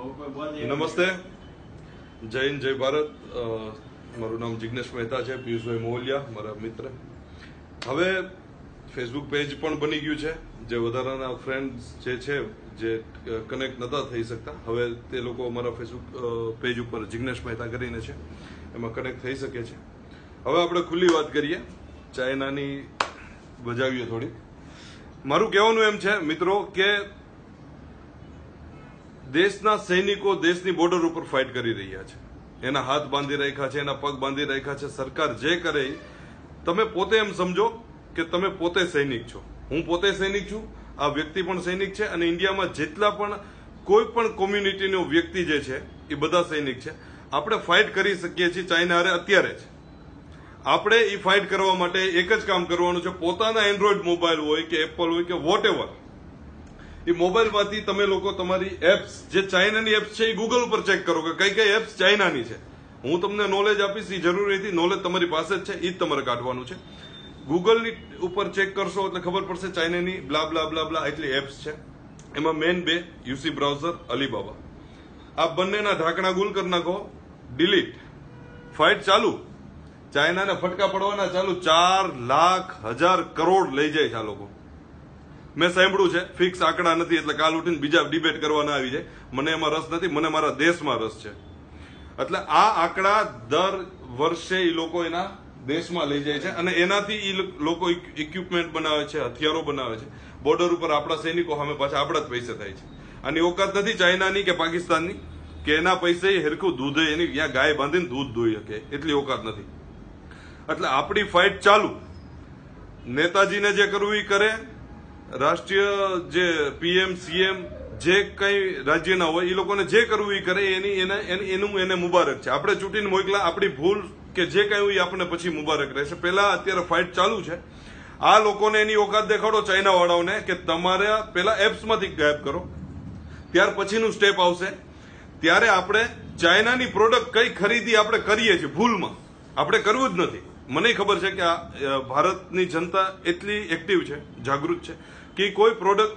નમસ્તે, જય હિન્દ, જય ભારત. મારું નામ જિગ્નેશ મહેતા છે, પિયુષભાઈ મોહલિયા મારા મિત્ર. હવે ફેસબુક પેજ પણ બની ગયું છે. જે વધારાના ફ્રેન્ડ્સ જે છે જે કનેક્ટ નતા થઈ શકતા, હવે તે લોકો અમારા ફેસબુક પેજ ઉપર જિગ્નેશ મહેતા કરીને છે, એમાં કનેક્ટ થઈ શકે છે. હવે આપણે ખુલ્લી વાત કરીએ, ચાઇનાની બજાવીએ થોડી. મારું કહેવાનું એમ છે મિત્રો કે દેશના સૈનિકો દેશની બોર્ડર ઉપર ફાઇટ કરી રહ્યા છે. એના હાથ બાંધી રાખ્યા છે, એના પગ બાંધી રાખ્યા છે. સરકાર જે કરે તમે પોતે એમ સમજો કે તમે પોતે સૈનિક છો. હું પોતે સૈનિક છું, આ વ્યક્તિ પણ સૈનિક છે, અને ઇન્ડિયામાં જેટલા પણ કોઈ પણ કોમ્યુનિટીનો વ્યક્તિ જે છે એ બધા સૈનિક છે. આપણે ફાઇટ કરી શકીએ છીએ ચાઇના હારે અત્યારે જ. આપણે એ ફાઇટ કરવા માટે એક જ કામ કરવાનું છે, પોતાના એન્ડ્રોઈડ મોબાઈલ હોય કે એપલ હોય કે વોટ એવર, એ મોબાઈલમાંથી તમે લોકો તમારી એપ્સ જે ચાઇનાની એપ્સ છે એ ગૂગલ ઉપર ચેક કરો કે કઈ કઈ એપ્સ ચાઇનાની છે. હું તમને નોલેજ આપીશ, એ જરૂરી નથી, નોલેજ તમારી પાસે જ છે, એ જ તમારે કાઢવાનું છે. ગૂગલની ઉપર ચેક કરશો એટલે ખબર પડશે ચાઇનાની બ્લા બ્લા બ્લા બ્લા એટલી એપ્સ છે. એમાં મેન બે યુસી બ્રાઉઝર, અલીબાબા. આ બંનેના ઢાંકણા ગુલ કરી નાખો, ડિલીટ. ફાઇટ ચાલુ, ચાઇનાને ફટકા પડવાના ચાલુ. 4 લાખ 1000 કરોડ લઈ જાય છે આ લોકો. મેં સાંભળ્યું છે, ફિક્સ આંકડા નથી એટલે કાલ ઉઠીને બીજા ડિબેટ કરવા ના આવી જાય. મને એમાં રસ નથી, મને મારા દેશમાં રસ છે. એટલે આ આંકડા દર વર્ષે એ લોકો એના દેશમાં લઈ જાય છે, અને એનાથી એ લોકો ઇક્વિપમેન્ટ બનાવે છે, હથિયારો બનાવે છે. બોર્ડર ઉપર આપણા સૈનિકો સામે પાછા આપણા જ પૈસે થાય છે. આની ઓકાત નથી ચાઇનાની કે પાકિસ્તાનની કે એના પૈસે હરખું દૂધ એની ત્યાં ગાય બાંધીને દૂધ દોઈ શકે, એટલી ઓકાત નથી. એટલે આપણી ફાઇટ ચાલુ. નેતાજીને જે કરવું એ કરે, રાષ્ટ્રીય જે પીએમ સીએમ જે કઈ રાજ્યના હોય એ લોકોને જે કરવું એ કરે, એનું એને મુબારક છે. આપણે ચૂંટીને મોકલા, આપણી ભૂલ કે જે કઈ હોય આપણને પછી મુબારક રહેશે. પેલા અત્યારે ફાઇટ ચાલુ છે. આ લોકોને એની ઓકાત દેખાડો ચાઇના વાળાઓને કે તમારે પેલા એપ્સમાંથી ગાયબ કરો, ત્યાર પછીનું સ્ટેપ આવશે. ત્યારે આપણે ચાઇનાની પ્રોડક્ટ કઈ ખરીદી આપણે કરીએ છીએ ભૂલમાં, આપણે કરવું જ નથી. મને ખબર છે કે આ ભારતની જનતા એટલી એક્ટિવ છે, જાગૃત છે કે કોઈ પ્રોડક્ટ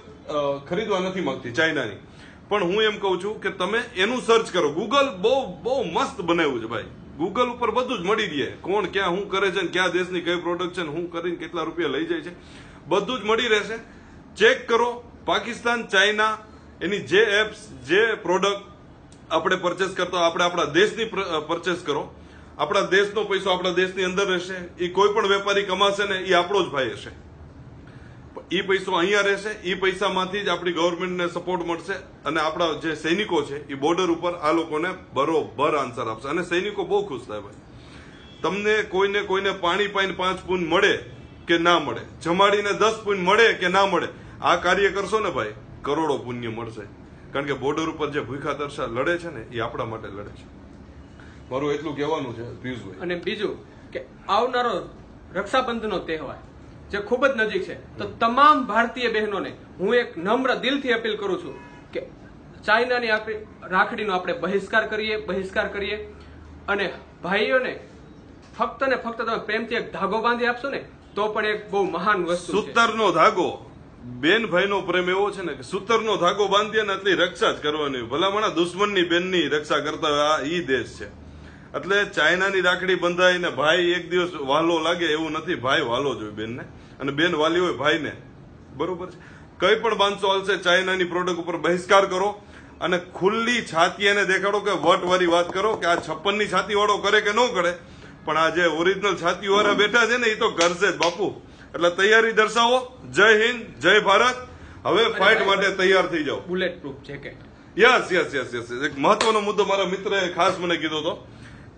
ખરીદવા નથી માંગતી ચાઇનાની. પણ હું એમ કહું છું કે તમે એનું સર્ચ કરો. ગૂગલ બહુ મસ્ત બનાવ્યું છે ભાઈ. ગૂગલ ઉપર બધું જ મળી રહે, કોણ ક્યાં શું કરે છે, ક્યાં દેશની કઈ પ્રોડક્ટ છે, શું કરીને કેટલા રૂપિયા લઈ જાય છે, બધું જ મળી રહેશે. ચેક કરો. પાકિસ્તાન, ચાઇના, એની જે એપ્સ, જે પ્રોડક્ટ આપણે પરચેસ કરતા, આપણે આપણા દેશની પરચેસ કરો. આપણા દેશનો પૈસો આપણા દેશની અંદર રહેશે. એ કોઈ પણ વેપારી કમાશે ને એ આપણો જ ભાઈ હશે. એ પૈસો અહીંયા રહેશે. એ પૈસામાંથી જ આપણી ગવર્મેન્ટને સપોર્ટ મળશે, અને આપણા જે સૈનિકો છે એ બોર્ડર ઉપર આ લોકોને બરોબર આન્સર આપશે, અને સૈનિકો બહુ ખુશ થાય ભાઈ. તમને કોઈને પાણી પાઈને 5 પૂન મળે કે ના મળે, જમાડીને 10 પૂન મળે કે ના મળે, આ કાર્ય કરશો ને ભાઈ, કરોડો પુણ્ય મળશે. કારણ કે બોર્ડર ઉપર જે ભૂખા તરસા લડે છે ને એ આપણા માટે લડે છે. મારું એટલું કહેવાનું છે પિયુષભાઈ. અને બીજું કે આવનારો રક્ષાબંધનનો તહેવાર જે ખૂબ જ નજીક છે, તો તમામ ભારતીય બહેનોને હું એક નમ્ર દિલથી અપીલ કરું છું કે ચાઇનાની રાખડીનો આપણે બહિષ્કાર કરીએ. અને ભાઈઓને ફક્ત ને ફક્ત તમે પ્રેમથી એક ધાગો બાંધી આપશો ને તો પણ એક બહુ મહાન વસ્તુ છે. સૂતરનો ધાગો, બેન ભાઈનો પ્રેમ એવો છે ને કે સૂતરનો ધાગો બાંધીએ ને એટલી રક્ષા જ કરવાની. ભલામણા દુશ્મનની બેનની રક્ષા કરતા હોય આ ઈ દેશ છે. એટલે ચાઇનાની રાખડી બંધાય ને ભાઈ એક દિવસ વાલો લાગે એવું નથી. ભાઈ વાલો જ હોય બેનને, અને બેન વાલી હોય ભાઈને. બરોબર છે. કઈ પણ બાંધશો હાલશે. ચાઇનાની પ્રોડક્ટ ઉપર બહિષ્કાર કરો, અને ખુલ્લી છાતી એને દેખાડો કે વટવાળી વાત કરો કે આ 56ની છાતી વાળો કરે કે ન કરે, પણ આ જે ઓરિજિનલ છાતી વાળા બેઠા છે ને એ તો કરશે જ બાપુ. એટલે તૈયારી દર્શાવો. જય હિન્દ, જય ભારત. હવે ફાઇટ માટે તૈયાર થઈ જાઓ. Bullet proof jacket. યસ. એક મહત્વનો મુદ્દો મારા મિત્રએ ખાસ મને કીધો હતો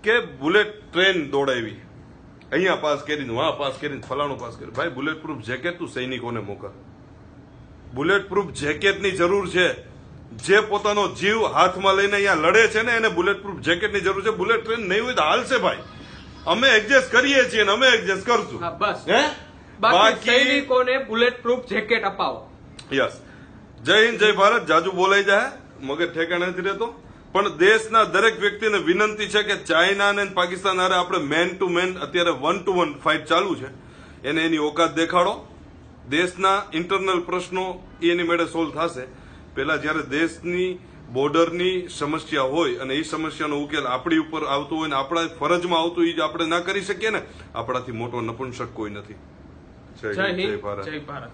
કે બુલેટ ટ્રેન દોડાવી, અહીંયા પાસ કરીને, વહાં પાસ કરીને, ફલાણું પાસ કર્યું. ભાઈ બુલેટ પ્રૂફ જેકેટ તું સૈનિકોને મોકલ. બુલેટ પ્રૂફ જેકેટની જરૂર છે. જે પોતાનો જીવ હાથમાં લઈને અહીંયા લડે છે ને એને બુલેટ પ્રૂફ જેકેટની જરૂર છે. બુલેટ ટ્રેન નહીં હોય તો હાલશે ભાઈ. અમે એડજસ્ટ કરીએ છીએ ને અમે એડજસ્ટ કરશું. બસ બાકી સૈનિકોને બુલેટ પ્રૂફ જેકેટ અપાવો. યસ. જય હિન્દ, જય ભારત. જાજુ બોલાઈ જાય, મગજ ઠેકાણે નથી રહેતો. પણ દેશના દરેક વ્યક્તિને વિનંતી છે કે ચાઇના અને પાકિસ્તાન હારે આપણે મેન ટુ મેન અત્યારે 1 to 1 ફાઇટ ચાલુ છે. એને એની ઓકાત દેખાડો. દેશના ઇન્ટરનલ પ્રશ્નો એની મેળે સોલ્વ થશે. પેલા જયારે દેશની બોર્ડરની સમસ્યા હોય અને એ સમસ્યાનો ઉકેલ આપણી ઉપર આવતો હોય ને આપણા ફરજમાં આવતું એ જ આપણે ના કરી શકીએ ને, આપણાથી મોટો નપુંસક કોઈ નથી. જય હિન્દ, જય ભારત.